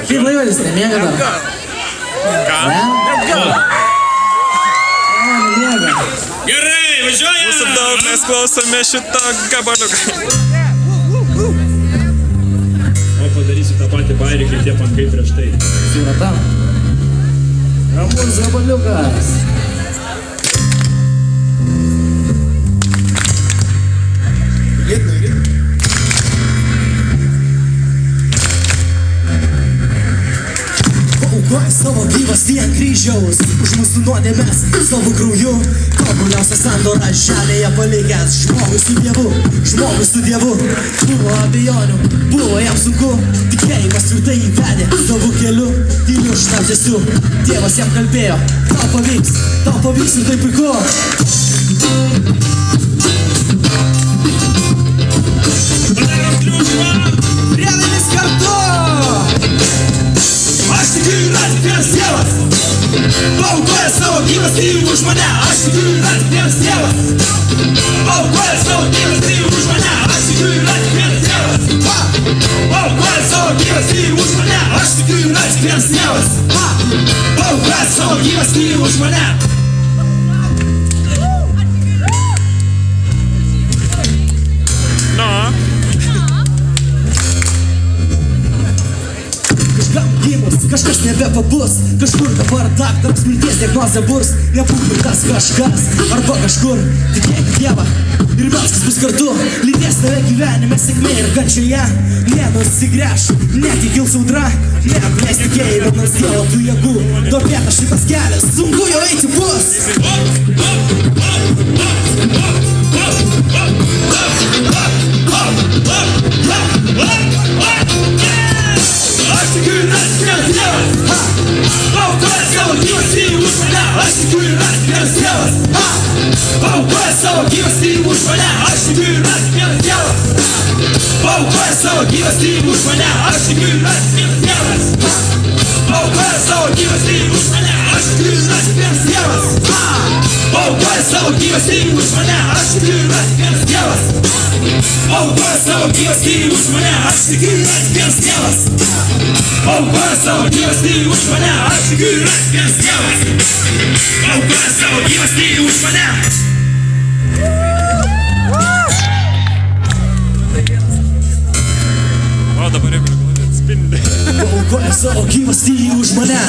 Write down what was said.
Kaip laivas, nemiega dar? Ką? Nemiega. Gerai, važiuojame! Mūsų daug, mes klausome šitą gabaliuką. O padarysiu tą patį bairį, kaip tie pankai prieš tai. Supratam. Ramus gabaliukas. Paaukoja savo gyvastį ant kryžiaus, už mūsų nuodėmes savo krauju. Tobuliausią sandorą žemėje palikęs žmogui su Dievu. Buvo abejonių, buvo jam sunku, tikėjimas tvirtai įvedė savo keliu. Tyliu šnabždesiu, Dievas jam kalbėjo, tau pavyks ir tai puiku. Priedalis kartu! Aš tikiu yra tikras Dievas, paaukoja savo gyvastį už mane. Aš tikiu yra tikras Dievas, paaukoja savo gyvastį už mane. Aš tikiu yra tikras Dievas, paaukoja savo gyvastį už mane. Aš tikiu yra tikras Dievas, paaukoja savo gyvastį už mane. Kažkas nebepabus, kažkur dabar daktaras mirties diagnozė bus. Nebūtų tas kažkas, arba kažkur. Tikėk Dievą ir viskas bus kartu. Lydės tave gyvenime sėkmė ir kančioje. Nenusigręš, netikils audra. Neapleis tikėjimą, nors Dievo tų jėgų. Duobėtas šitas kelias, sunku jo eiti bus. Aš tikiu yra tikras Dievas, paaukoja savo gyvastį už mane. Aš tikiu yra tikras Dievas, paaukoja savo gyvastį už mane. Aš tikiu yra tikras Dievas, paaukoja savo gyvastį už mane. Aš tikiu yra tikras Dievas, paaukoja savo gyvastį už mane. Aš tikiu yra tikras Dievas, paaukoja savo gyvastį už mane. Aš tikiu yra tikras Dievas, paaukoja savo gyvastį už mane. Aš tikiu yra tikras Dievas, paaukoja savo gyvastį už mane. Aš tikiu yra tikras Dievas, paaukoja savo gyvastį už mane. O dabar jau atspindi. Paaukoja savo gyvastį už mane.